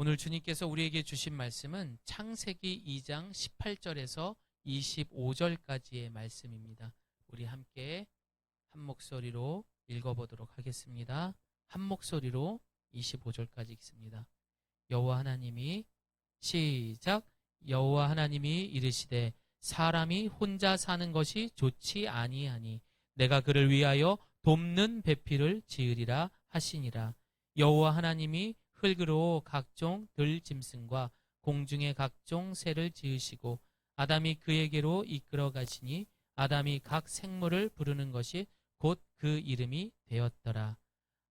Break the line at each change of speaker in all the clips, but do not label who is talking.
오늘 주님께서 우리에게 주신 말씀은 창세기 2장 18절에서 25절까지의 말씀입니다. 우리 함께 한 목소리로 읽어보도록 하겠습니다. 한 목소리로 25절까지 읽습니다. 여호와 하나님이 시작. 여호와 하나님이 이르시되 사람이 혼자 사는 것이 좋지 아니하니 내가 그를 위하여 돕는 배필을 지으리라 하시니라. 여호와 하나님이 흙으로 각종 들짐승과 공중의 각종 새를 지으시고 아담이 그에게로 이끌어 가시니 아담이 각 생물을 부르는 것이 곧 그 이름이 되었더라.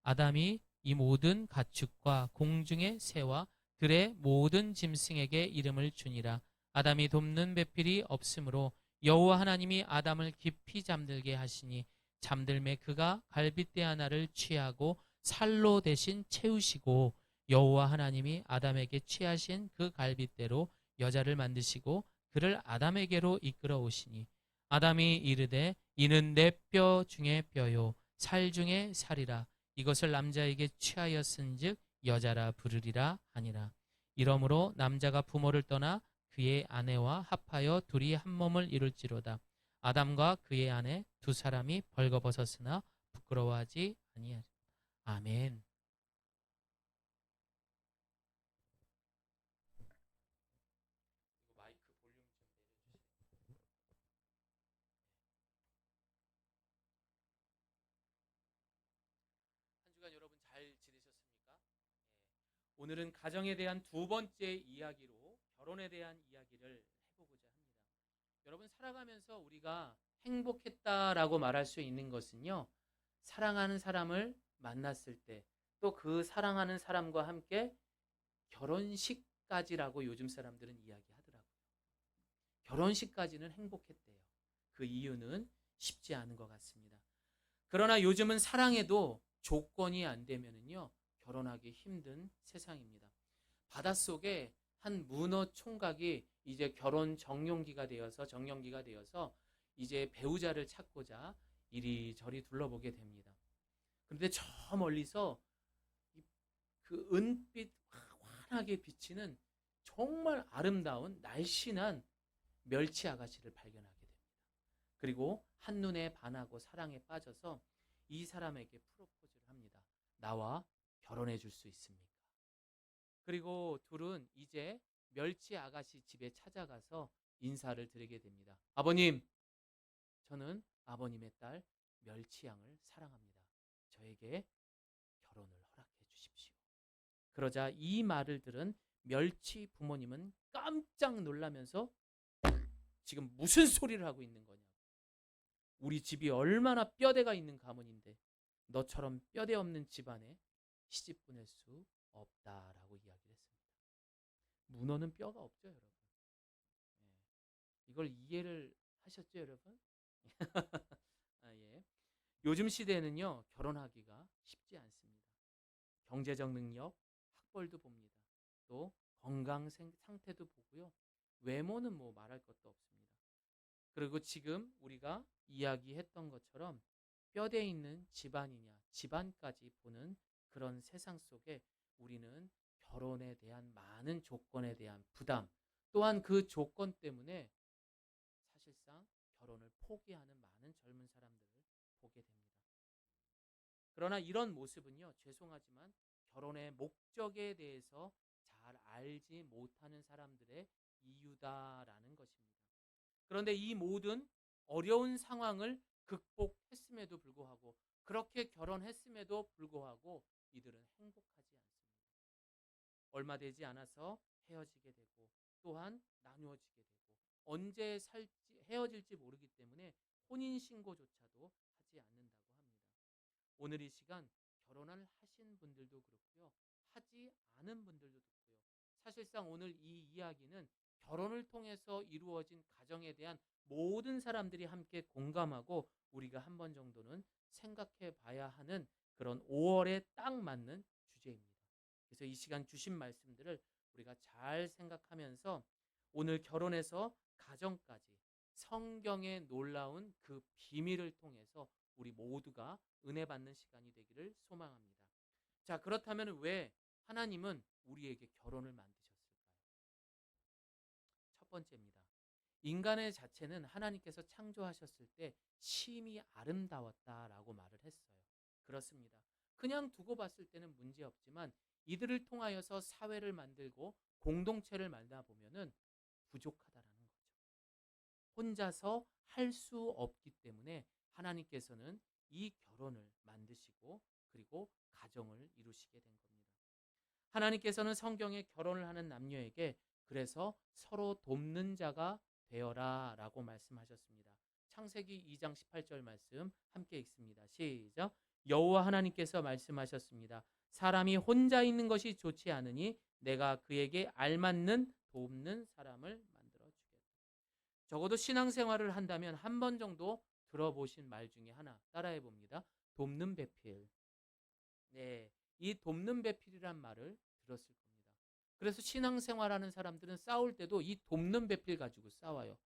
아담이 이 모든 가축과 공중의 새와 들의 모든 짐승에게 이름을 주니라. 아담이 돕는 배필이 없으므로 여호와 하나님이 아담을 깊이 잠들게 하시니 잠들매 그가 갈빗대 하나를 취하고 살로 대신 채우시고 여호와 하나님이 아담에게 취하신 그 갈빗대로 여자를 만드시고 그를 아담에게로 이끌어 오시니 아담이 이르되 이는 내 뼈 중에 뼈요 살 중에 살이라. 이것을 남자에게 취하였은즉 여자라 부르리라 하니라. 이러므로 남자가 부모를 떠나 그의 아내와 합하여 둘이 한 몸을 이룰지로다. 아담과 그의 아내 두 사람이 벌거벗었으나 부끄러워하지 아니하리라. 아멘. 마이크 볼륨 좀 내려주세요. 한 주간 여러분 잘 지내셨습니까? 오늘은 가정에 대한 두 번째 이야기로 결혼에 대한 이야기를 해보고자 합니다. 여러분 살아가면서 우리가 행복했다라고 말할 수 있는 것은요. 사랑하는 사람을 만났을 때 또 그 사랑하는 사람과 함께 결혼식까지라고 요즘 사람들은 이야기하더라고요. 결혼식까지는 행복했대요. 그 이유는 쉽지 않은 것 같습니다. 그러나 요즘은 사랑해도 조건이 안 되면은요, 결혼하기 힘든 세상입니다. 바닷속에 한 문어 총각이 이제 결혼 정령기가 되어서 이제 배우자를 찾고자 이리저리 둘러보게 됩니다. 그런데 저 멀리서 그 은빛 환하게 비치는 정말 아름다운 날씬한 멸치 아가씨를 발견하게 됩니다. 그리고 한눈에 반하고 사랑에 빠져서 이 사람에게 프로포즈를 합니다. 나와 결혼해 줄 수 있습니까? 그리고 둘은 이제 멸치 아가씨 집에 찾아가서 인사를 드리게 됩니다. 아버님, 저는 아버님의 딸 멸치양을 사랑합니다. 저에게 결혼을 허락해 주십시오. 그러자 이 말을 들은 멸치 부모님은 깜짝 놀라면서 지금 무슨 소리를 하고 있는 거냐? 우리 집이 얼마나 뼈대가 있는 가문인데 너처럼 뼈대 없는 집안에 시집 보낼 수 없다라고 이야기를 했습니다. 문어는 뼈가 없죠, 여러분. 이걸 이해를 하셨죠, 여러분? 아, 예. 요즘 시대에는요, 결혼하기가 쉽지 않습니다. 경제적 능력, 학벌도 봅니다. 또 건강 상태도 보고요. 외모는 뭐 말할 것도 없습니다. 그리고 지금 우리가 이야기했던 것처럼 뼈대 있는 집안이냐, 집안까지 보는 그런 세상 속에 우리는 결혼에 대한 많은 조건에 대한 부담, 또한 그 조건 때문에 사실상 결혼을 포기하는 많은 젊은 사람들을 보게 됩니다. 그러나 이런 모습은요, 죄송하지만 결혼의 목적에 대해서 잘 알지 못하는 사람들의 이유다라는 것입니다. 그런데 이 모든 어려운 상황을 극복했음에도 불구하고, 그렇게 결혼했음에도 불구하고 이들은 행복하지 않습니다. 얼마 되지 않아서 헤어지게 되고 또한 나누어지게 되고 언제 헤어질지 모르기 때문에 혼인신고조차도 하지 않는다고 합니다. 오늘 이 시간 결혼을 하신 분들도 그렇고요. 하지 않은 분들도 그렇고요. 사실상 오늘 이 이야기는 결혼을 통해서 이루어진 가정에 대한 모든 사람들이 함께 공감하고 우리가 한 번 정도는 생각해 봐야 하는 그런 5월에 딱 맞는 주제입니다. 그래서 이 시간 주신 말씀들을 우리가 잘 생각하면서 오늘 결혼에서 가정까지 성경의 놀라운 그 비밀을 통해서 우리 모두가 은혜 받는 시간이 되기를 소망합니다. 자, 그렇다면 왜 하나님은 우리에게 결혼을 만드셨을까요? 첫 번째입니다. 인간의 자체는 하나님께서 창조하셨을 때 심히 아름다웠다라고 말을 했어요. 그렇습니다. 그냥 두고 봤을 때는 문제없지만 이들을 통하여서 사회를 만들고 공동체를 만나 보면은 부족하다라는 거죠. 혼자서 할 수 없기 때문에 하나님께서는 이 결혼을 만드시고 그리고 가정을 이루시게 된 겁니다. 하나님께서는 성경에 결혼을 하는 남녀에게 그래서 서로 돕는 자가 되어라 라고 말씀하셨습니다. 창세기 2장 18절 말씀 함께 읽습니다. 시작. 여호와 하나님께서 말씀하셨습니다. 사람이 혼자 있는 것이 좋지 않으니 내가 그에게 알맞는 돕는 사람을 만들어 주겠다. 적어도 신앙생활을 한다면 한 번 정도 들어보신 말 중에 하나 따라해 봅니다. 돕는 배필. 네, 이 돕는 배필이란 말을 들었을 겁니다. 그래서 신앙생활하는 사람들은 싸울 때도 이 돕는 배필 가지고 싸워요.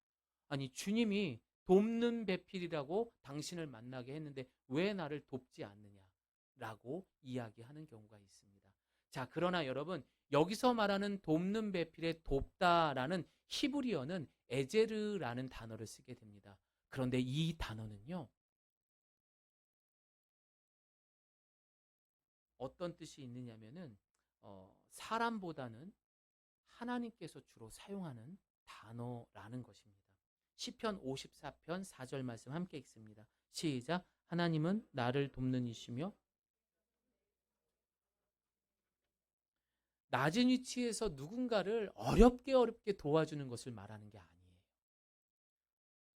아니, 주님이 돕는 배필이라고 당신을 만나게 했는데 왜 나를 돕지 않느냐라고 이야기하는 경우가 있습니다. 자, 그러나 여러분, 여기서 말하는 돕는 배필의 돕다라는 히브리어는 에제르라는 단어를 쓰게 됩니다. 그런데 이 단어는요, 어떤 뜻이 있느냐면은 사람보다는 하나님께서 주로 사용하는 단어라는 것입니다. 시편 54편 4절 말씀 함께 읽습니다. 시작. 하나님은 나를 돕는 이시며 낮은 위치에서 누군가를 어렵게 도와주는 것을 말하는 게 아니에요.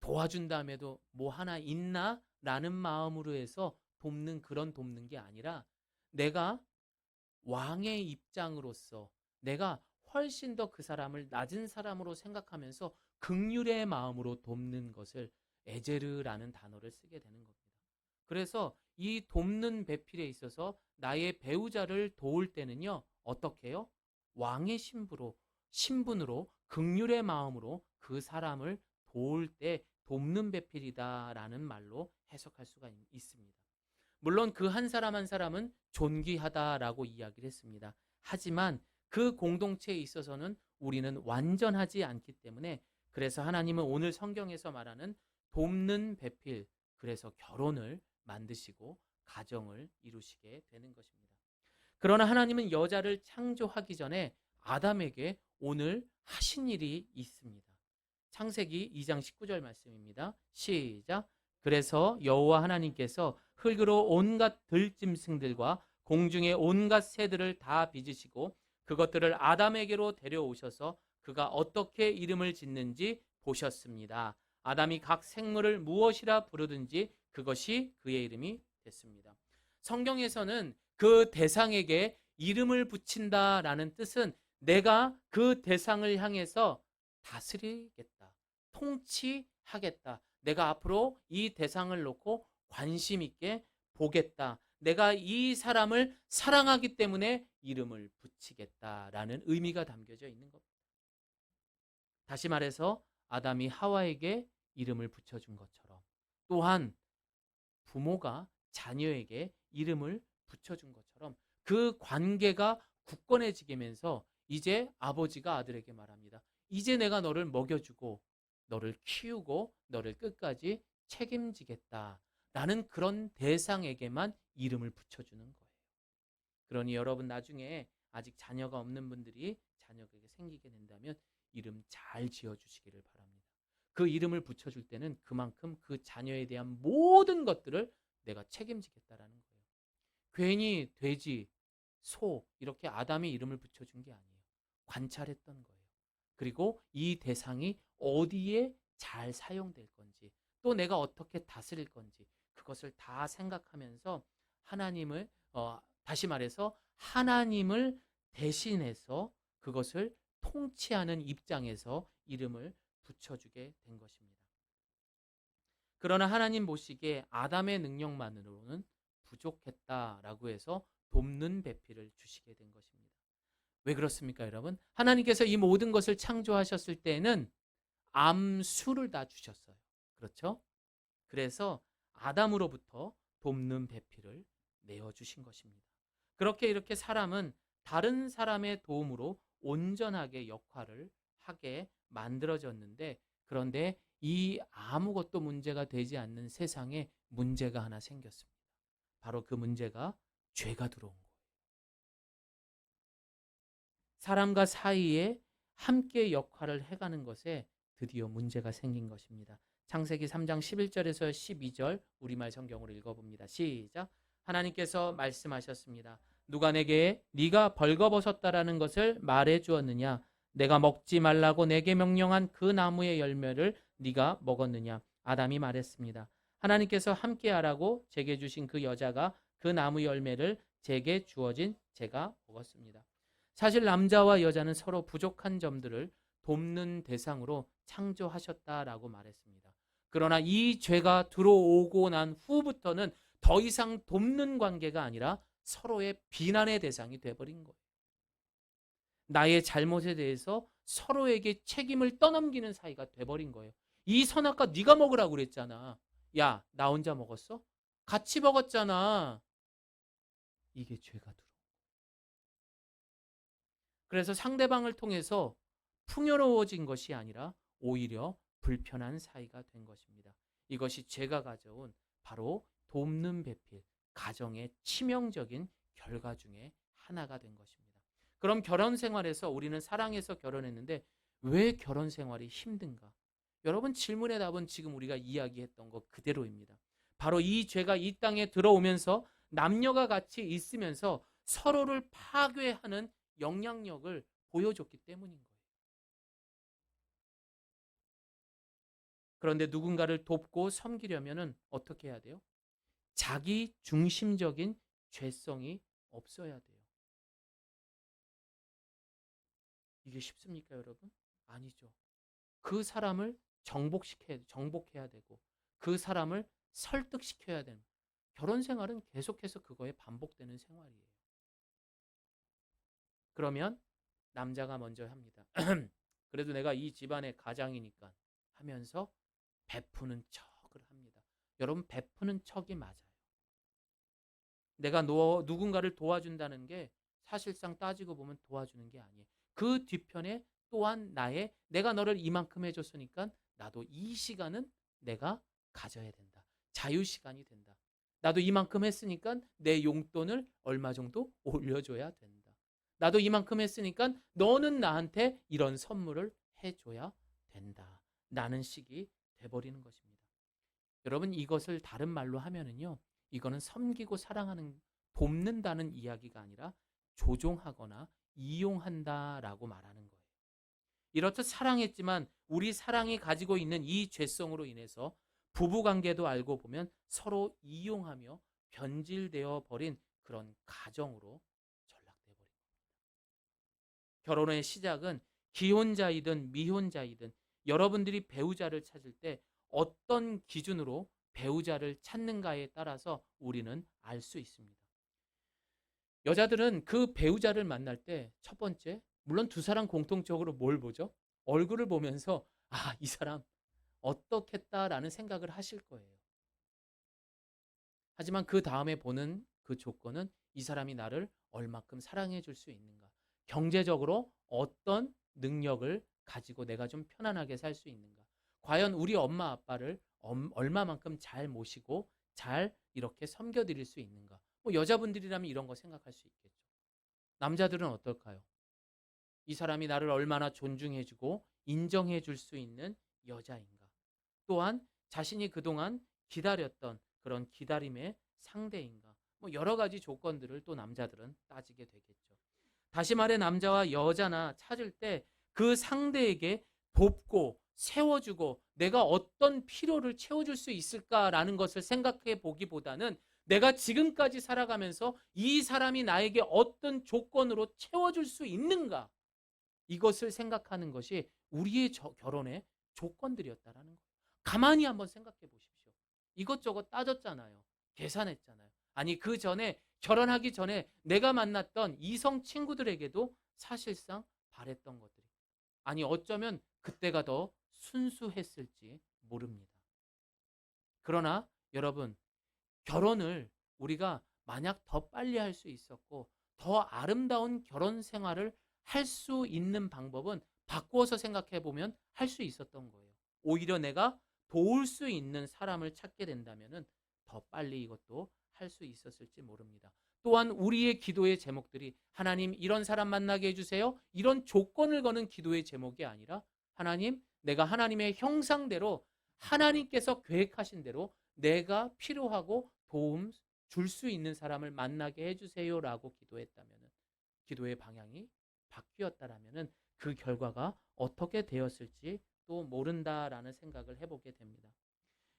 도와준다음에도 뭐 하나 있나? 라는 마음으로 해서 돕는 그런 돕는 게 아니라 내가 왕의 입장으로서 내가 훨씬 더 그 사람을 낮은 사람으로 생각하면서 긍휼의 마음으로 돕는 것을 에제르라는 단어를 쓰게 되는 겁니다. 그래서 이 돕는 배필에 있어서 나의 배우자를 도울 때는요, 어떻게 해요? 왕의 신분으로 긍휼의 마음으로 그 사람을 도울 때 돕는 배필이다라는 말로 해석할 수가 있습니다. 물론 그 한 사람 한 사람은 존귀하다라고 이야기를 했습니다. 하지만 그 공동체에 있어서는 우리는 완전하지 않기 때문에 그래서 하나님은 오늘 성경에서 말하는 돕는 배필, 그래서 결혼을 만드시고 가정을 이루시게 되는 것입니다. 그러나 하나님은 여자를 창조하기 전에 아담에게 오늘 하신 일이 있습니다. 창세기 2장 19절 말씀입니다. 시작. 그래서 여호와 하나님께서 흙으로 온갖 들짐승들과 공중의 온갖 새들을 다 빚으시고 그것들을 아담에게로 데려오셔서 그가 어떻게 이름을 짓는지 보셨습니다. 아담이 각 생물을 무엇이라 부르든지 그것이 그의 이름이 됐습니다. 성경에서는 그 대상에게 이름을 붙인다라는 뜻은 내가 그 대상을 향해서 다스리겠다, 통치하겠다. 내가 앞으로 이 대상을 놓고 관심 있게 보겠다. 내가 이 사람을 사랑하기 때문에 이름을 붙이겠다라는 의미가 담겨져 있는 겁니다. 다시 말해서 아담이 하와에게 이름을 붙여준 것처럼 또한 부모가 자녀에게 이름을 붙여준 것처럼 그 관계가 굳건해지면서 이제 아버지가 아들에게 말합니다. 이제 내가 너를 먹여주고 너를 키우고 너를 끝까지 책임지겠다 라는 그런 대상에게만 이름을 붙여주는 거예요. 그러니 여러분 나중에 아직 자녀가 없는 분들이 자녀에게 생기게 된다면 이름 잘 지어주시기를 바랍니다. 그 이름을 붙여줄 때는 그만큼 그 자녀에 대한 모든 것들을 내가 책임지겠다라는 거예요. 괜히 돼지, 소 이렇게 아담이 이름을 붙여준 게 아니에요. 관찰했던 거예요. 그리고 이 대상이 어디에 잘 사용될 건지 또 내가 어떻게 다스릴 건지 그것을 다 생각하면서 하나님을 다시 말해서 하나님을 대신해서 그것을 통치하는 입장에서 이름을 붙여주게 된 것입니다. 그러나 하나님 보시기에 아담의 능력만으로는 부족했다라고 해서 돕는 배필을 주시게 된 것입니다. 왜 그렇습니까, 여러분? 하나님께서 이 모든 것을 창조하셨을 때는 암수를 다 주셨어요. 그렇죠? 그래서 아담으로부터 돕는 배필을 내어주신 것입니다. 그렇게 이렇게 사람은 다른 사람의 도움으로 온전하게 역할을 하게 만들어졌는데, 그런데 이 아무것도 문제가 되지 않는 세상에 문제가 하나 생겼습니다. 바로 그 문제가 죄가 들어온 거예요. 사람과 사이에 함께 역할을 해가는 것에 드디어 문제가 생긴 것입니다. 창세기 3장 11절에서 12절 우리말 성경으로 읽어봅니다. 시작. 하나님께서 말씀하셨습니다. 누가 내게 네가 벌거벗었다라는 것을 말해 주었느냐? 내가 먹지 말라고 내게 명령한 그 나무의 열매를 네가 먹었느냐? 아담이 말했습니다. 하나님께서 함께하라고 제게 주신 그 여자가 그 나무 열매를 제게 주어진 제가 먹었습니다. 사실 남자와 여자는 서로 부족한 점들을 돕는 대상으로 창조하셨다라고 말했습니다. 그러나 이 죄가 들어오고 난 후부터는 더 이상 돕는 관계가 아니라 서로의 비난의 대상이 돼버린 거예요. 나의 잘못에 대해서 서로에게 책임을 떠넘기는 사이가 돼버린 거예요. 이 선악과 네가 먹으라고 그랬잖아. 야, 나 혼자 먹었어? 같이 먹었잖아. 이게 죄가 들어. 그래서 상대방을 통해서 풍요로워진 것이 아니라 오히려 불편한 사이가 된 것입니다. 이것이 죄가 가져온 바로 돕는 배필, 가정의 치명적인 결과 중에 하나가 된 것입니다. 그럼 결혼 생활에서 우리는 사랑해서 결혼했는데 왜 결혼 생활이 힘든가? 여러분, 질문의 답은 지금 우리가 이야기했던 것 그대로입니다. 바로 이 죄가 이 땅에 들어오면서 남녀가 같이 있으면서 서로를 파괴하는 영향력을 보여줬기 때문인 거예요. 그런데 누군가를 돕고 섬기려면 어떻게 해야 돼요? 자기 중심적인 죄성이 없어야 돼요. 이게 쉽습니까, 여러분? 아니죠. 그 사람을 정복해야 되고 그 사람을 설득시켜야 되는, 결혼 생활은 계속해서 그거에 반복되는 생활이에요. 그러면 남자가 먼저 합니다. 그래도 내가 이 집안의 가장이니까 하면서 베푸는 척을 합니다. 여러분, 베푸는 척이 맞아요. 내가 누군가를 도와준다는 게 사실상 따지고 보면 도와주는 게 아니에요. 그 뒤편에 또한 내가 너를 이만큼 해줬으니까 나도 이 시간은 내가 가져야 된다. 자유 시간이 된다. 나도 이만큼 했으니까 내 용돈을 얼마 정도 올려줘야 된다. 나도 이만큼 했으니까 너는 나한테 이런 선물을 해줘야 된다. 라는 식이 돼버리는 것입니다. 여러분, 이것을 다른 말로 하면은요, 이거는 섬기고 사랑하는, 돕는다는 이야기가 아니라 조종하거나 이용한다라고 말하는 거예요. 이렇듯 사랑했지만 우리 사랑이 가지고 있는 이 죄성으로 인해서 부부관계도 알고 보면 서로 이용하며 변질되어 버린 그런 가정으로 전락돼 버린 겁니다. 결혼의 시작은 기혼자이든 미혼자이든 여러분들이 배우자를 찾을 때 어떤 기준으로 배우자를 찾는가에 따라서 우리는 알 수 있습니다. 여자들은 그 배우자를 만날 때 첫 번째, 물론 두 사람 공통적으로 뭘 보죠? 얼굴을 보면서 이 사람 어떻겠다라는 생각을 하실 거예요. 하지만 그 다음에 보는 그 조건은 이 사람이 나를 얼마큼 사랑해 줄 수 있는가? 경제적으로 어떤 능력을 가지고 내가 좀 편안하게 살 수 있는가? 과연 우리 엄마 아빠를 얼마만큼 잘 모시고 잘 이렇게 섬겨드릴 수 있는가? 뭐 여자분들이라면 이런 거 생각할 수 있겠죠. 남자들은 어떨까요? 이 사람이 나를 얼마나 존중해주고 인정해줄 수 있는 여자인가? 또한 자신이 그동안 기다렸던 그런 기다림의 상대인가? 뭐 여러 가지 조건들을 또 남자들은 따지게 되겠죠. 다시 말해, 남자와 여자나 찾을 때 그 상대에게 돕고 세워주고 내가 어떤 필요를 채워줄 수 있을까라는 것을 생각해 보기보다는 내가 지금까지 살아가면서 이 사람이 나에게 어떤 조건으로 채워줄 수 있는가, 이것을 생각하는 것이 우리의 결혼의 조건들이었다라는 거예요. 가만히 한번 생각해 보십시오. 이것저것 따졌잖아요. 계산했잖아요. 아니, 그 전에, 결혼하기 전에 내가 만났던 이성 친구들에게도 사실상 바랬던 것들이, 아니 어쩌면 그때가 더 순수했을지 모릅니다. 그러나 여러분, 결혼을 우리가 만약 더 빨리 할 수 있었고 더 아름다운 결혼 생활을 할 수 있는 방법은 바꾸어서 생각해 보면 할 수 있었던 거예요. 오히려 내가 도울 수 있는 사람을 찾게 된다면은 더 빨리 이것도 할 수 있었을지 모릅니다. 또한 우리의 기도의 제목들이 하나님 이런 사람 만나게 해주세요. 이런 조건을 거는 기도의 제목이 아니라 하나님 내가 하나님의 형상대로 하나님께서 계획하신 대로 내가 필요하고 도움 줄 수 있는 사람을 만나게 해주세요라고 기도했다면 기도의 방향이 바뀌었다라면 그 결과가 어떻게 되었을지 또 모른다라는 생각을 해보게 됩니다.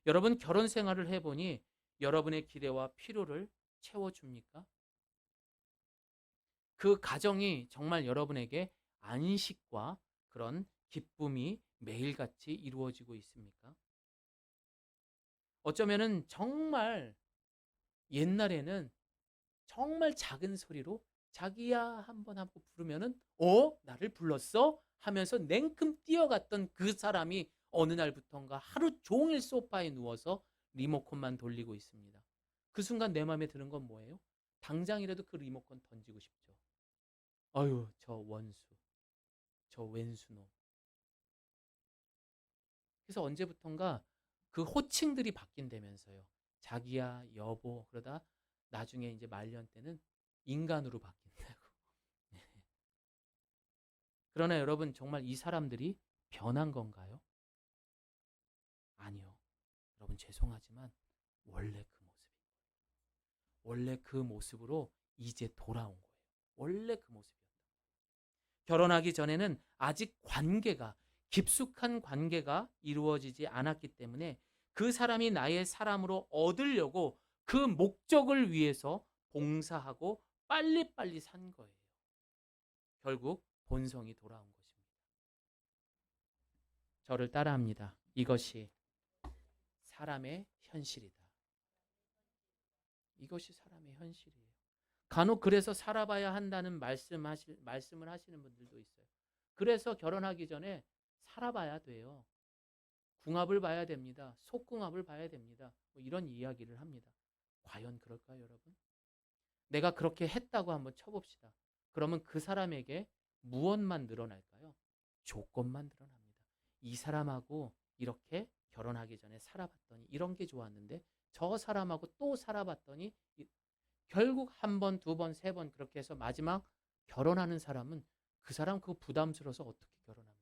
여러분 결혼 생활을 해보니 여러분의 기대와 필요를 채워줍니까? 그 가정이 정말 여러분에게 안식과 그런 기쁨이 매일같이 이루어지고 있습니까? 어쩌면은 정말 옛날에는 정말 작은 소리로 자기야 한번 하고 부르면은 나를 불렀어? 하면서 냉큼 뛰어갔던 그 사람이 어느 날부턴가 하루 종일 소파에 누워서 리모컨만 돌리고 있습니다. 그 순간 내 마음에 드는 건 뭐예요? 당장이라도 그 리모컨 던지고 싶죠. 아유, 저 원수, 저 왼수놈. 그래서 언제부턴가 그 호칭들이 바뀐다면서요. 자기야, 여보, 그러다 나중에 이제 말년 때는 인간으로 바뀐다고. 그러나 여러분 정말 이 사람들이 변한 건가요? 아니요. 여러분 죄송하지만 원래 그 모습이 원래 그 모습으로 이제 돌아온 거예요. 원래 그 모습이었다. 결혼하기 전에는 아직 관계가 깊숙한 관계가 이루어지지 않았기 때문에 그 사람이 나의 사람으로 얻으려고 그 목적을 위해서 봉사하고 빨리빨리 산 거예요. 결국 본성이 돌아온 것입니다. 저를 따라합니다. 이것이 사람의 현실이다. 이것이 사람의 현실이에요. 간혹 그래서 살아봐야 한다는 말씀을 하시는 분들도 있어요. 그래서 결혼하기 전에 살아봐야 돼요. 궁합을 봐야 됩니다. 속궁합을 봐야 됩니다. 뭐 이런 이야기를 합니다. 과연 그럴까요, 여러분? 내가 그렇게 했다고 한번 쳐봅시다. 그러면 그 사람에게 무엇만 늘어날까요? 조건만 늘어납니다. 이 사람하고 이렇게 결혼하기 전에 살아봤더니 이런 게 좋았는데 저 사람하고 또 살아봤더니 결국 한 번, 두 번, 세 번 그렇게 해서 마지막 결혼하는 사람은 그 사람 그거 부담스러워서 어떻게 결혼합니까?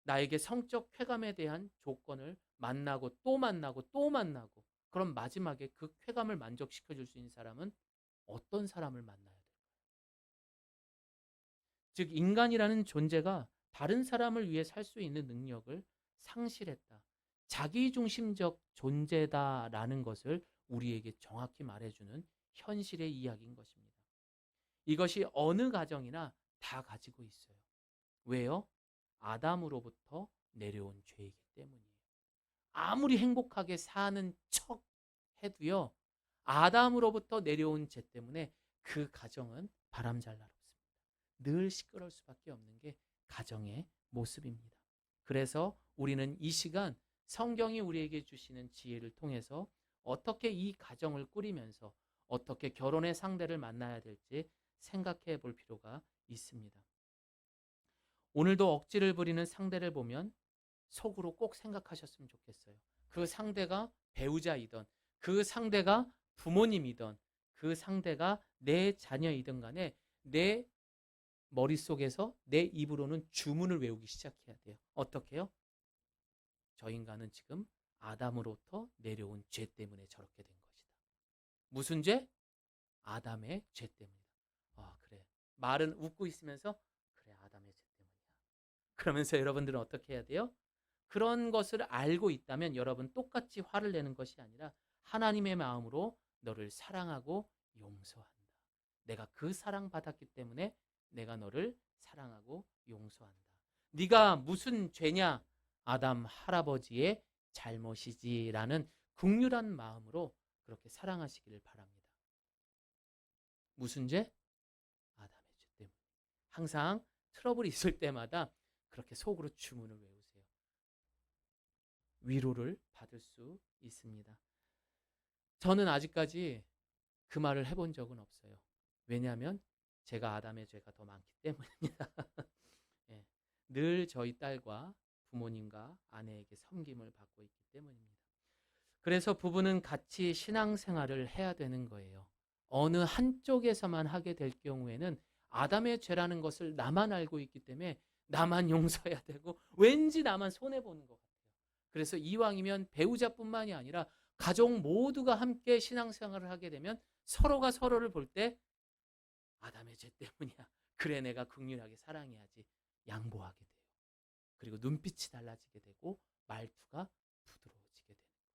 나에게 성적 쾌감에 대한 조건을 만나고 또 만나고 또 만나고 그럼 마지막에 그 쾌감을 만족시켜 줄 수 있는 사람은 어떤 사람을 만나야 될까요? 즉 인간이라는 존재가 다른 사람을 위해 살 수 있는 능력을 상실했다. 자기중심적 존재다라는 것을 우리에게 정확히 말해주는 현실의 이야기인 것입니다. 이것이 어느 가정이나 다 가지고 있어요. 왜요? 아담으로부터 내려온 죄이기 때문이에요. 아무리 행복하게 사는 척 해도요, 아담으로부터 내려온 죄 때문에 그 가정은 바람잘날없습니다. 늘 시끄러울 수밖에 없는 게 가정의 모습입니다. 그래서 우리는 이 시간 성경이 우리에게 주시는 지혜를 통해서 어떻게 이 가정을 꾸리면서 어떻게 결혼의 상대를 만나야 될지 생각해 볼 필요가 있습니다. 오늘도 억지를 부리는 상대를 보면 속으로 꼭 생각하셨으면 좋겠어요. 그 상대가 배우자이던, 그 상대가 부모님이던, 그 상대가 내 자녀이든 간에 내 머릿속에서 내 입으로는 주문을 외우기 시작해야 돼요. 어떻게요? 저 인간은 지금 아담으로부터 내려온 죄 때문에 저렇게 된 것이다. 무슨 죄? 아담의 죄 때문이다. 아, 그래. 말은 웃고 있으면서 그래, 아담의 죄 때문이야. 그러면서 여러분들은 어떻게 해야 돼요? 그런 것을 알고 있다면 여러분 똑같이 화를 내는 것이 아니라 하나님의 마음으로 너를 사랑하고 용서한다. 내가 그 사랑받았기 때문에 내가 너를 사랑하고 용서한다. 네가 무슨 죄냐? 아담 할아버지의 잘못이지라는 긍휼한 마음으로 그렇게 사랑하시기를 바랍니다. 무슨 죄? 아담의 죄 때문에. 항상 트러블이 있을 때마다 그렇게 속으로 주문을 외우세요. 위로를 받을 수 있습니다. 저는 아직까지 그 말을 해본 적은 없어요. 왜냐하면 제가 아담의 죄가 더 많기 때문입니다. 예, 늘 저희 딸과 부모님과 아내에게 섬김을 받고 있기 때문입니다. 그래서 부부는 같이 신앙생활을 해야 되는 거예요. 어느 한쪽에서만 하게 될 경우에는 아담의 죄라는 것을 나만 알고 있기 때문에 나만 용서해야 되고 왠지 나만 손해보는 것 같아요. 그래서 이왕이면 배우자뿐만이 아니라 가족 모두가 함께 신앙생활을 하게 되면 서로가 서로를 볼 때 아담의 죄 때문이야. 그래, 내가 긍휼하게 사랑해야지. 양보하게 돼요. 그리고 눈빛이 달라지게 되고 말투가 부드러워지게 되는 거예요.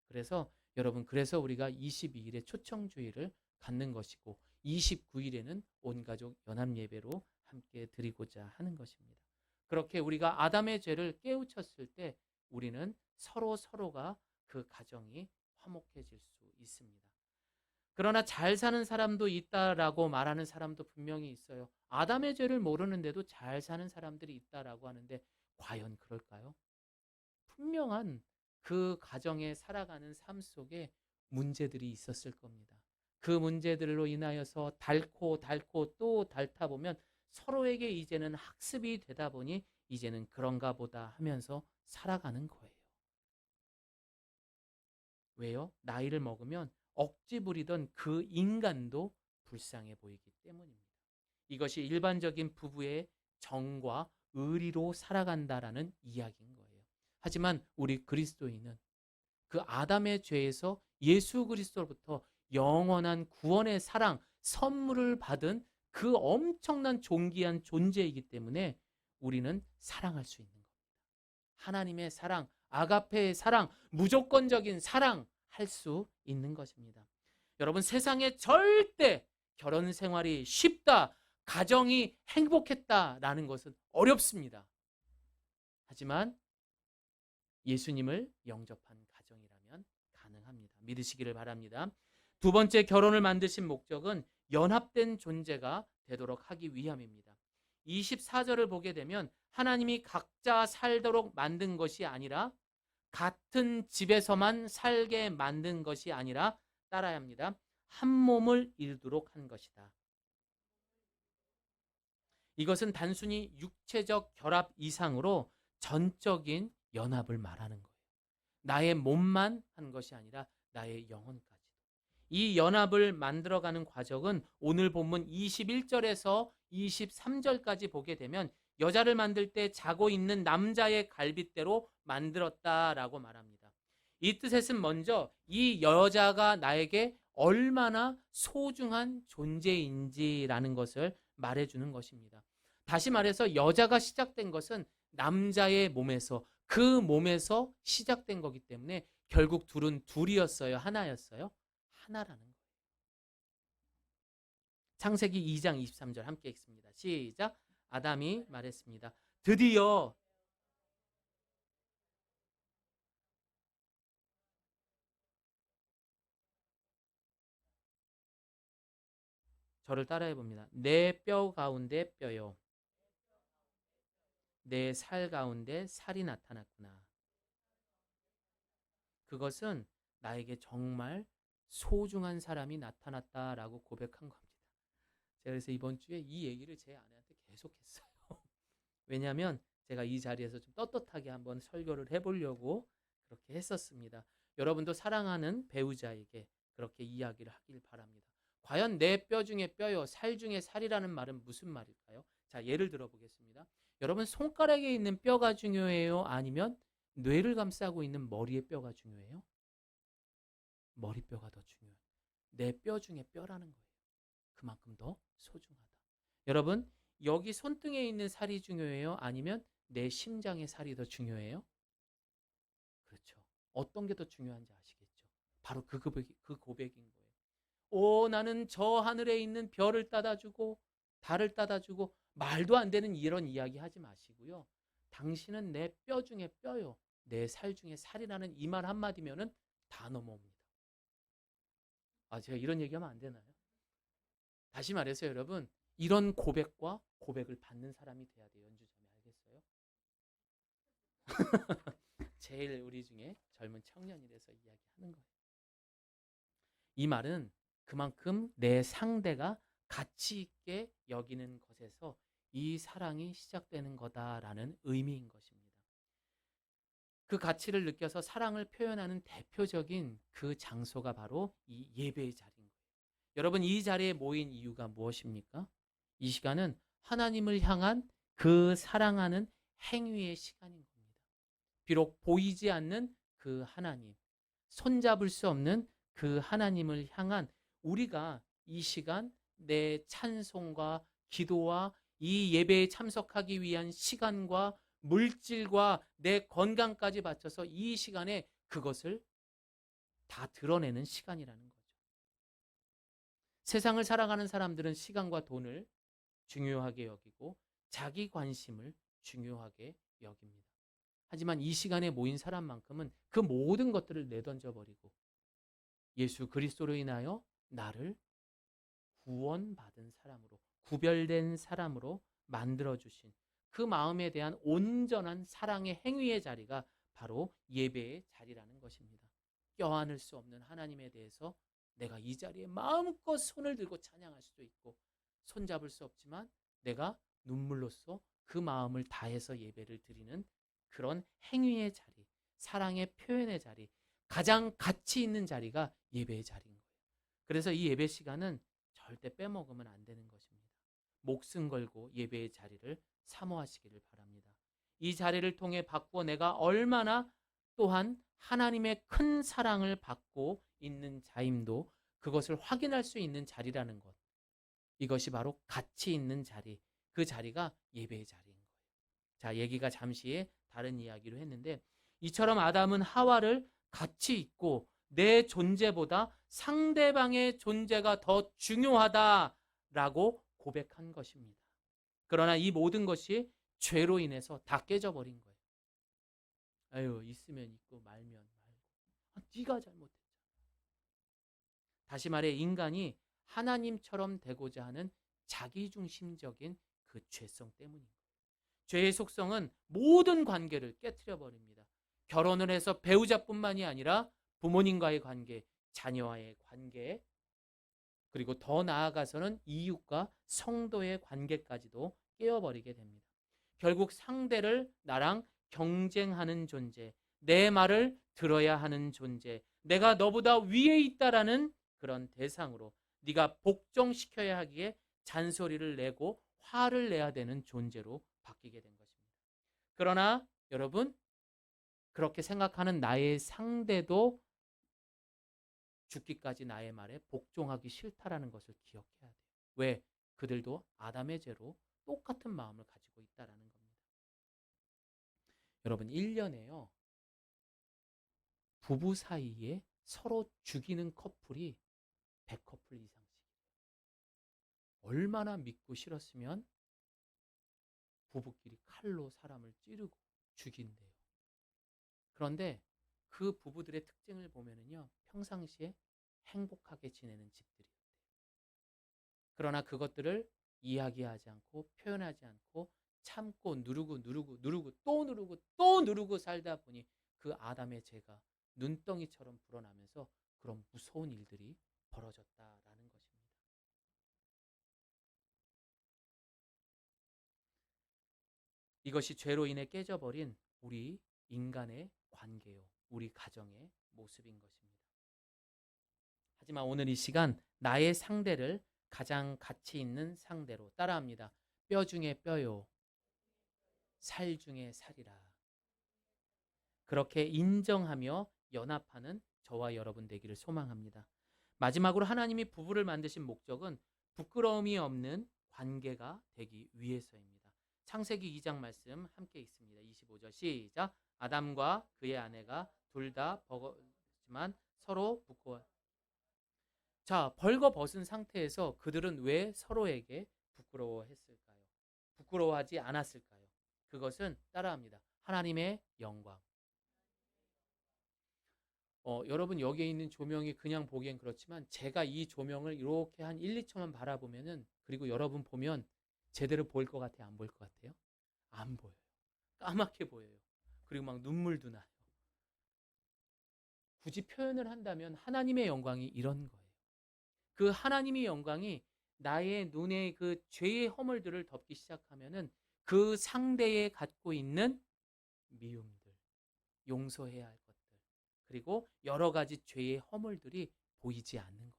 그래서 여러분, 그래서 우리가 22일에 초청주의를 갖는 것이고 29일에는 온가족 연합예배로 함께 드리고자 하는 것입니다. 그렇게 우리가 아담의 죄를 깨우쳤을 때 우리는 서로가 그 가정이 화목해질 수 있습니다. 그러나 잘 사는 사람도 있다라고 말하는 사람도 분명히 있어요. 아담의 죄를 모르는데도 잘 사는 사람들이 있다라고 하는데 과연 그럴까요? 분명한 그 가정에 살아가는 삶 속에 문제들이 있었을 겁니다. 그 문제들로 인하여서 닳고 또 닳다 보면 서로에게 이제는 학습이 되다 보니 이제는 그런가 보다 하면서 살아가는 거예요. 왜요? 나이를 먹으면 억지 부리던 그 인간도 불쌍해 보이기 때문입니다. 이것이 일반적인 부부의 정과 의리로 살아간다라는 이야기인 거예요. 하지만 우리 그리스도인은 그 아담의 죄에서 예수 그리스도로부터 영원한 구원의 사랑, 선물을 받은 그 엄청난 존귀한 존재이기 때문에 우리는 사랑할 수 있는 겁니다. 하나님의 사랑, 아가페의 사랑, 무조건적인 사랑 할 수 있는 것입니다. 여러분, 세상에 절대 결혼 생활이 쉽다, 가정이 행복했다라는 것은 어렵습니다. 하지만 예수님을 영접한 가정이라면 가능합니다. 믿으시기를 바랍니다. 두 번째, 결혼을 만드신 목적은 연합된 존재가 되도록 하기 위함입니다. 24절을 보게 되면 하나님이 각자 살도록 만든 것이 아니라 같은 집에서만 살게 만든 것이 아니라 따라야 합니다. 한 몸을 이루도록 한 것이다. 이것은 단순히 육체적 결합 이상으로 전적인 연합을 말하는 거예요. 나의 몸만 한 것이 아니라 나의 영혼까지도. 이 연합을 만들어가는 과정은 오늘 본문 21절에서 23절까지 보게 되면 여자를 만들 때 자고 있는 남자의 갈빗대로 만들었다라고 말합니다. 이 뜻에는 먼저 이 여자가 나에게 얼마나 소중한 존재인지라는 것을 말해주는 것입니다. 다시 말해서 여자가 시작된 것은 남자의 몸에서, 그 몸에서 시작된 거기 때문에 결국 둘은 둘이었어요? 하나였어요? 하나라는 거예요. 창세기 2장 23절 함께 읽습니다. 시작. 아담이 말했습니다. 드디어 저를 따라해 봅니다. 내 뼈 가운데 뼈요. 내 살 가운데 살이 나타났구나. 그것은 나에게 정말 소중한 사람이 나타났다라고 고백한 겁니다. 제가 그래서 이번 주에 이 얘기를 제 아내한테 계속했어요. 왜냐하면 제가 이 자리에서 좀 떳떳하게 한번 설교를 해보려고 그렇게 했었습니다. 여러분도 사랑하는 배우자에게 그렇게 이야기를 하길 바랍니다. 과연 내 뼈 중에 뼈요, 살 중에 살이라는 말은 무슨 말일까요? 자, 예를 들어 보겠습니다. 여러분, 손가락에 있는 뼈가 중요해요? 아니면 뇌를 감싸고 있는 머리의 뼈가 중요해요? 머리뼈가 더 중요해요. 내 뼈 중에 뼈라는 거예요. 그만큼 더 소중하다. 여러분, 여기 손등에 있는 살이 중요해요? 아니면 내 심장의 살이 더 중요해요? 그렇죠. 어떤 게 더 중요한지 아시겠죠? 바로 그 고백인 거예요. 오, 나는 저 하늘에 있는 별을 따다주고 달을 따다주고, 말도 안 되는 이런 이야기 하지 마시고요. 당신은 내 뼈 중에 뼈요, 내 살 중에 살이라는 이 말 한마디면은 다 넘어옵니다. 아, 제가 이런 얘기하면 안 되나요? 다시 말해서 여러분, 이런 고백과 고백을 받는 사람이 돼야 돼요. 연주자매, 알겠어요? 제일 우리 중에 젊은 청년이 돼서 이야기하는 거예요. 이 말은 그만큼 내 상대가 가치 있게 여기는 것에서 이 사랑이 시작되는 거다라는 의미인 것입니다. 그 가치를 느껴서 사랑을 표현하는 대표적인 그 장소가 바로 이 예배의 자리인 거예요. 여러분, 이 자리에 모인 이유가 무엇입니까? 이 시간은 하나님을 향한 그 사랑하는 행위의 시간인 겁니다. 비록 보이지 않는 그 하나님, 손잡을 수 없는 그 하나님을 향한 우리가 이 시간 내 찬송과 기도와 이 예배에 참석하기 위한 시간과 물질과 내 건강까지 바쳐서 이 시간에 그것을 다 드러내는 시간이라는 거죠. 세상을 살아가는 사람들은 시간과 돈을 중요하게 여기고 자기 관심을 중요하게 여깁니다. 하지만 이 시간에 모인 사람만큼은 그 모든 것들을 내던져 버리고 예수 그리스도로 인하여 나를 구원받은 사람으로, 구별된 사람으로 만들어주신 그 마음에 대한 온전한 사랑의 행위의 자리가 바로 예배의 자리라는 것입니다. 껴안을 수 없는 하나님에 대해서 내가 이 자리에 마음껏 손을 들고 찬양할 수도 있고, 손잡을 수 없지만 내가 눈물로써 그 마음을 다해서 예배를 드리는 그런 행위의 자리, 사랑의 표현의 자리, 가장 가치 있는 자리가 예배의 자리인 거예요. 그래서 이 예배 시간은 절대 빼먹으면 안 되는 것입니다. 목숨 걸고 예배의 자리를 사모하시기를 바랍니다. 이 자리를 통해 받고 내가 얼마나 또한 하나님의 큰 사랑을 받고 있는 자임도 그것을 확인할 수 있는 자리라는 것. 이것이 바로 가치 있는 자리, 그 자리가 예배의 자리인 거예요. 자, 얘기가 잠시 다른 이야기로 했는데, 이처럼 아담은 하와를 가치 있고 내 존재보다 상대방의 존재가 더 중요하다라고 고백한 것입니다. 그러나 이 모든 것이 죄로 인해서 다 깨져버린 거예요. 아유, 있으면 있고 말면 말고. 네가 잘못했잖아. 다시 말해 인간이 하나님처럼 되고자 하는 자기중심적인 그 죄성 때문입니다. 죄의 속성은 모든 관계를 깨트려 버립니다. 결혼을 해서 배우자뿐만이 아니라 부모님과의 관계, 자녀와의 관계, 그리고 더 나아가서는 이웃과 성도의 관계까지도 깨어버리게 됩니다. 결국 상대를 나랑 경쟁하는 존재, 내 말을 들어야 하는 존재, 내가 너보다 위에 있다라는 그런 대상으로 네가 복종시켜야 하기에 잔소리를 내고 화를 내야 되는 존재로 바뀌게 된 것입니다. 그러나 여러분, 그렇게 생각하는 나의 상대도 죽기까지 나의 말에 복종하기 싫다라는 것을 기억해야 돼요. 왜? 그들도 아담의 죄로 똑같은 마음을 가지고 있다라는 겁니다. 여러분, 1년에요. 부부 사이에 서로 죽이는 커플이 100커플 이상씩. 얼마나 믿고 싫었으면 부부끼리 칼로 사람을 찌르고 죽인대요. 그런데 그 부부들의 특징을 보면은요, 평상시에 행복하게 지내는 집들이었대요. 그러나 그것들을 이야기하지 않고 표현하지 않고 참고 누르고 또 누르고 살다 보니 그 아담의 죄가 눈덩이처럼 불어나면서 그런 무서운 일들이 벌어졌다라는 것입니다. 이것이 죄로 인해 깨져버린 우리 인간의 관계요, 우리 가정의 모습인 것입니다. 하지만 오늘 이 시간 나의 상대를 가장 가치 있는 상대로 따라합니다. 뼈 중에 뼈요, 살 중에 살이라. 그렇게 인정하며 연합하는 저와 여러분 되기를 소망합니다. 마지막으로 하나님이 부부를 만드신 목적은 부끄러움이 없는 관계가 되기 위해서입니다. 창세기 2장 말씀 함께 읽습니다. 25절 시작. 아담과 그의 아내가 둘 다 버거지만 서로 부끄러워. 자, 벌거벗은 상태에서 그들은 왜 서로에게 부끄러워했을까요? 부끄러워하지 않았을까요? 그것은 따라합니다. 하나님의 영광. 여러분, 여기에 있는 조명이 그냥 보기엔 그렇지만 제가 이 조명을 이렇게 한 1, 2초만 바라보면은, 그리고 여러분 보면 제대로 보일 것 같아요? 안 보일 것 같아요? 안 보여요. 까맣게 보여요. 그리고 막 눈물도 나요. 굳이 표현을 한다면 하나님의 영광이 이런 거예요. 그 하나님의 영광이 나의 눈에 그 죄의 허물들을 덮기 시작하면은 그 상대에 갖고 있는 미움들, 용서해야 할 것들, 그리고 여러 가지 죄의 허물들이 보이지 않는 겁니다.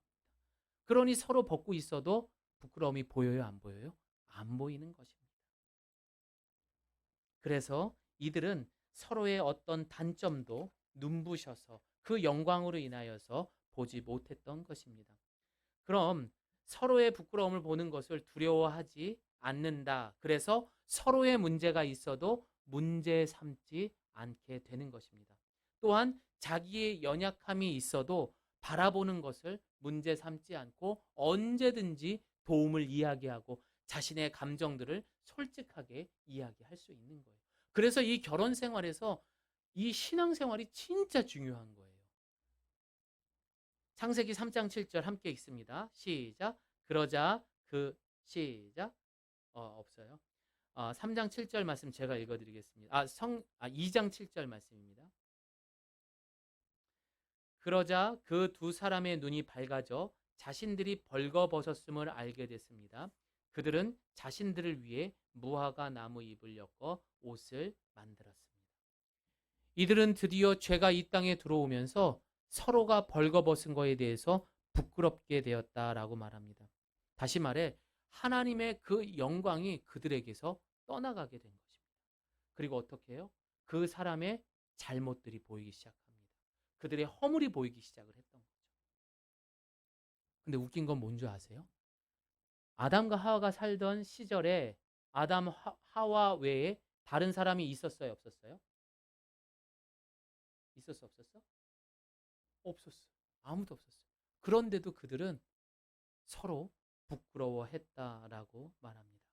그러니 서로 벗고 있어도 부끄러움이 보여요, 안 보여요? 안 보이는 것입니다. 그래서 이들은 서로의 어떤 단점도 눈부셔서 그 영광으로 인하여서 보지 못했던 것입니다. 그럼 서로의 부끄러움을 보는 것을 두려워하지 않는다. 그래서 서로의 문제가 있어도 문제 삼지 않게 되는 것입니다. 또한 자기의 연약함이 있어도 바라보는 것을 문제 삼지 않고 언제든지 도움을 이야기하고 자신의 감정들을 솔직하게 이야기할 수 있는 거예요. 그래서 이 결혼 생활에서 이 신앙 생활이 진짜 중요한 거예요. 창세기 3장 7절 함께 읽습니다. 시작. 그러자 시작. 없어요. 3장 7절 말씀 제가 읽어드리겠습니다. 2장 7절 말씀입니다. 그러자 그 두 사람의 눈이 밝아져 자신들이 벌거벗었음을 알게 됐습니다. 그들은 자신들을 위해 무화과 나무 잎을 엮어 옷을 만들었습니다. 이들은 드디어 죄가 이 땅에 들어오면서 서로가 벌거벗은 거에 대해서 부끄럽게 되었다라고 말합니다. 다시 말해 하나님의 그 영광이 그들에게서 떠나가게 된 것입니다. 그리고 어떻게 해요? 그 사람의 잘못들이 보이기 시작합니다. 그들의 허물이 보이기 시작을 했던 거죠. 근데 웃긴 건 뭔지 아세요? 아담과 하와가 살던 시절에 아담, 하와 외에 다른 사람이 있었어요, 없었어요? 있었어, 없었어? 없었어. 아무도 없었어. 그런데도 그들은 서로 부끄러워했다라고 말합니다.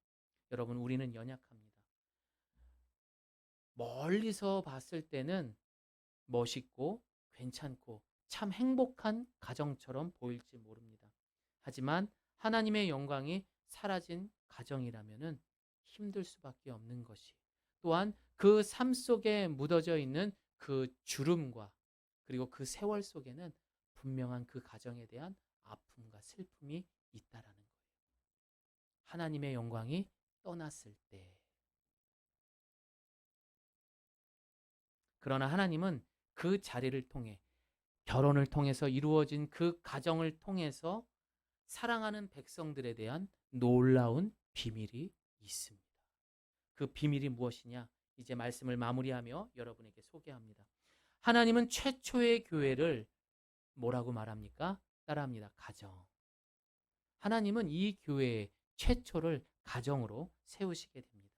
여러분, 우리는 연약합니다. 멀리서 봤을 때는 멋있고 괜찮고 참 행복한 가정처럼 보일지 모릅니다. 하지만 하나님의 영광이 사라진 가정이라면은 힘들 수밖에 없는 것이, 또한 그 삶 속에 묻어져 있는 그 주름과 그리고 그 세월 속에는 분명한 그 가정에 대한 아픔과 슬픔이 있다라는 거예요. 하나님의 영광이 떠났을 때. 그러나 하나님은 그 자리를 통해, 결혼을 통해서 이루어진 그 가정을 통해서 사랑하는 백성들에 대한 놀라운 비밀이 있습니다. 그 비밀이 무엇이냐? 이제 말씀을 마무리하며 여러분에게 소개합니다. 하나님은 최초의 교회를 뭐라고 말합니까? 따라합니다. 가정. 하나님은 이 교회의 최초를 가정으로 세우시게 됩니다.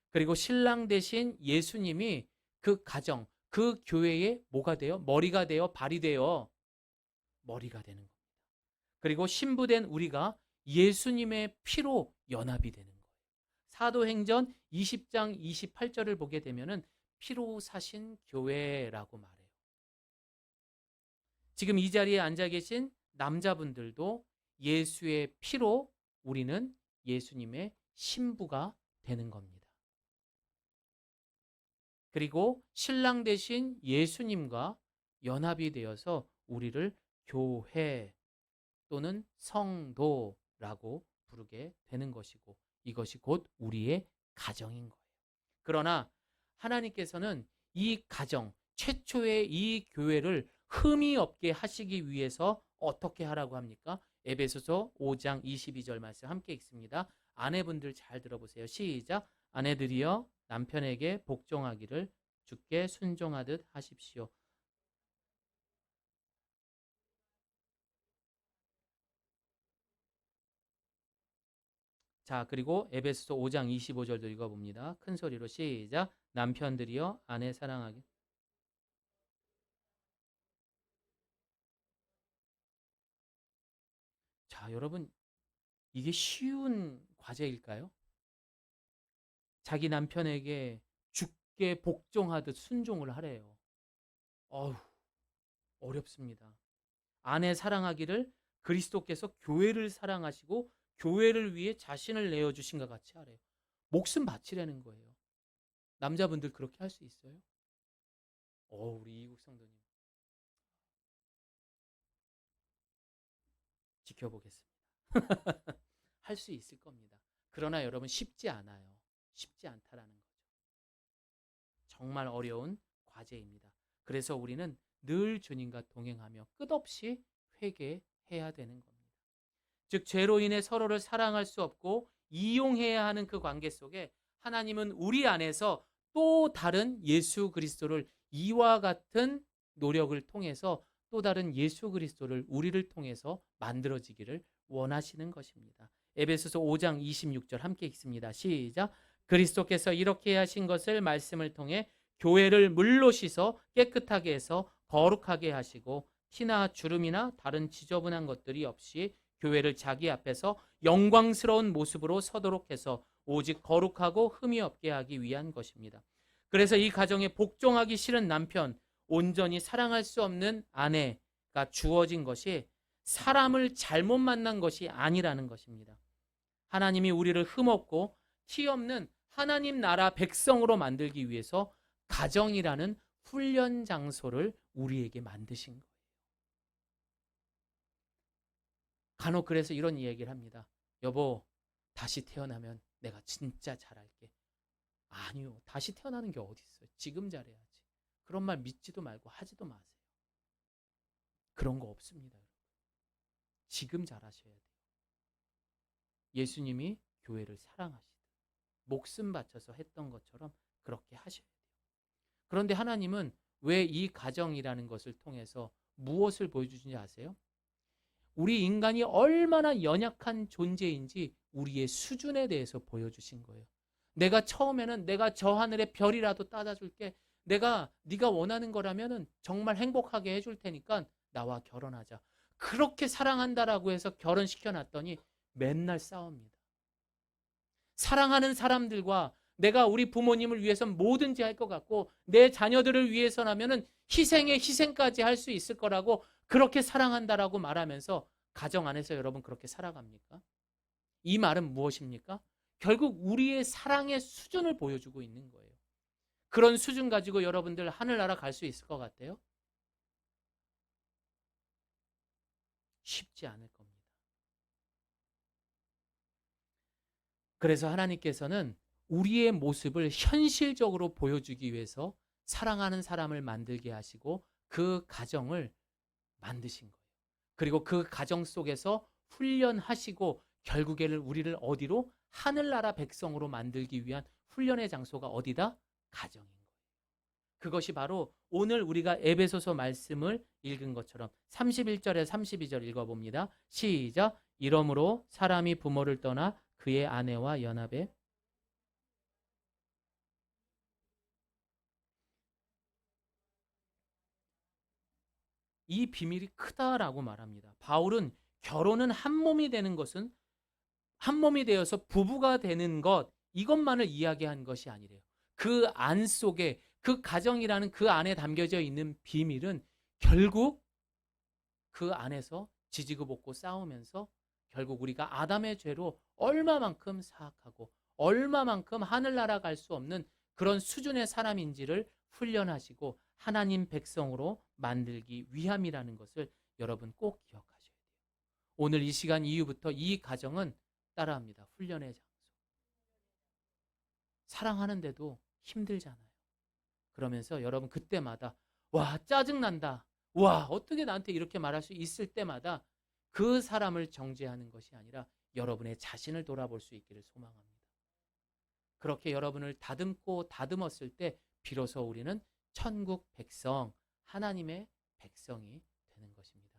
그리고 신랑 대신 예수님이 그 가정, 그 교회의 뭐가 돼요? 머리가 되어 발이 되어 머리가 되는 겁니다. 그리고 신부된 우리가 예수님의 피로 연합이 되는 거예요. 사도행전 20장 28절을 보게 되면은 피로 사신 교회라고 말해요. 지금 이 자리에 앉아 계신 남자분들도 예수의 피로 우리는 예수님의 신부가 되는 겁니다. 그리고 신랑 대신 예수님과 연합이 되어서 우리를 교회 또는 성도라고 부르게 되는 것이고, 이것이 곧 우리의 가정인 거예요. 그러나 하나님께서는 이 가정, 최초의 이 교회를 흠이 없게 하시기 위해서 어떻게 하라고 합니까? 에베소서 5장 22절 말씀 함께 읽습니다. 아내분들 잘 들어보세요. 시작. 아내들이여 남편에게 복종하기를 주께 순종하듯 하십시오. 자, 그리고 에베소서 5장 25절도 읽어봅니다. 큰 소리로 시작. 남편들이여 아내 사랑하기. 자, 여러분, 이게 쉬운 과제일까요? 자기 남편에게 죽게 복종하듯 순종을 하래요. 어휴, 어렵습니다. 아내 사랑하기를 그리스도께서 교회를 사랑하시고 교회를 위해 자신을 내어주신 것 같이 하래요. 목숨 바치라는 거예요. 남자분들 그렇게 할 수 있어요? 우리 이국 성도님. 지켜보겠습니다. 할 수 있을 겁니다. 그러나 여러분 쉽지 않아요. 쉽지 않다라는 거죠. 정말 어려운 과제입니다. 그래서 우리는 늘 주님과 동행하며 끝없이 회개해야 되는 겁니다. 즉 죄로 인해 서로를 사랑할 수 없고 이용해야 하는 그 관계 속에 하나님은 우리 안에서 또 다른 예수 그리스도를 이와 같은 노력을 통해서 또 다른 예수 그리스도를 우리를 통해서 만들어지기를 원하시는 것입니다. 에베소서 5장 26절 함께 읽습니다. 시작. 그리스도께서 이렇게 하신 것을 말씀을 통해 교회를 물로 씻어 깨끗하게 해서 거룩하게 하시고 티나 주름이나 다른 지저분한 것들이 없이 교회를 자기 앞에서 영광스러운 모습으로 서도록 해서 오직 거룩하고 흠이 없게 하기 위한 것입니다. 그래서 이 가정에 복종하기 싫은 남편, 온전히 사랑할 수 없는 아내가 주어진 것이 사람을 잘못 만난 것이 아니라는 것입니다. 하나님이 우리를 흠없고 티 없는 하나님 나라 백성으로 만들기 위해서 가정이라는 훈련 장소를 우리에게 만드신 거예요. 간혹 그래서 이런 얘기를 합니다. 여보, 다시 태어나면 내가 진짜 잘할게. 아니요, 다시 태어나는 게 어디 있어요. 지금 잘해야지. 그런 말 믿지도 말고 하지도 마세요. 그런 거 없습니다. 지금 잘하셔야 돼요. 예수님이 교회를 사랑하시듯 목숨 바쳐서 했던 것처럼 그렇게 하셔야 돼요. 그런데 하나님은 왜 이 가정이라는 것을 통해서 무엇을 보여주시는지 아세요? 우리 인간이 얼마나 연약한 존재인지 우리의 수준에 대해서 보여주신 거예요. 내가 처음에는 내가 저 하늘의 별이라도 따다줄게. 네가 원하는 거라면은 정말 행복하게 해줄 테니까 나와 결혼하자. 그렇게 사랑한다라고 해서 결혼시켜 놨더니 맨날 싸웁니다. 사랑하는 사람들과 내가 우리 부모님을 위해서 뭐든지 할 것 같고 내 자녀들을 위해서라면은 희생에 희생까지 할 수 있을 거라고 그렇게 사랑한다라고 말하면서 가정 안에서 여러분 그렇게 살아갑니까? 이 말은 무엇입니까? 결국 우리의 사랑의 수준을 보여주고 있는 거예요. 그런 수준 가지고 여러분들 하늘나라 갈 수 있을 것 같아요? 쉽지 않을 겁니다. 그래서 하나님께서는 우리의 모습을 현실적으로 보여주기 위해서 사랑하는 사람을 만들게 하시고 그 가정을 만드신 거예요. 그리고 그 가정 속에서 훈련하시고 결국에는 우리를 어디로? 하늘나라 백성으로 만들기 위한 훈련의 장소가 어디다? 가정인 거예요. 그것이 바로 오늘 우리가 에베소서 말씀을 읽은 것처럼 31절에 32절 읽어봅니다. 시작. 이러므로 사람이 부모를 떠나 그의 아내와 연합해 이 비밀이 크다라고 말합니다. 바울은 결혼은 한 몸이 되는 것은 한 몸이 되어서 부부가 되는 것 이것만을 이야기한 것이 아니래요. 그 안 속에 그 가정이라는 그 안에 담겨져 있는 비밀은 결국 그 안에서 지지고 볶고 싸우면서 결국 우리가 아담의 죄로 얼마만큼 사악하고 얼마만큼 하늘나라 갈 수 없는 그런 수준의 사람인지를 훈련하시고 하나님 백성으로 만들기 위함이라는 것을 여러분 꼭 기억하셔야 돼요. 오늘 이 시간 이후부터 이 가정은 따라합니다. 훈련의 장소. 사랑하는데도 힘들잖아요. 그러면서 여러분 그때마다 와 짜증난다. 와 어떻게 나한테 이렇게 말할 수 있을 때마다 그 사람을 정죄하는 것이 아니라 여러분의 자신을 돌아볼 수 있기를 소망합니다. 그렇게 여러분을 다듬고 다듬었을 때 비로소 우리는 천국 백성, 하나님의 백성이 되는 것입니다.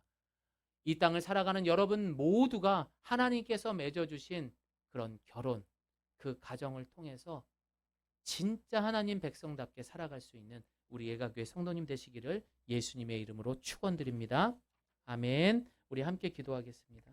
이 땅을 살아가는 여러분 모두가 하나님께서 맺어주신 그런 결혼, 그 가정을 통해서 진짜 하나님 백성답게 살아갈 수 있는 우리 예가교회 성도님 되시기를 예수님의 이름으로 축원드립니다. 아멘. 우리 함께 기도하겠습니다.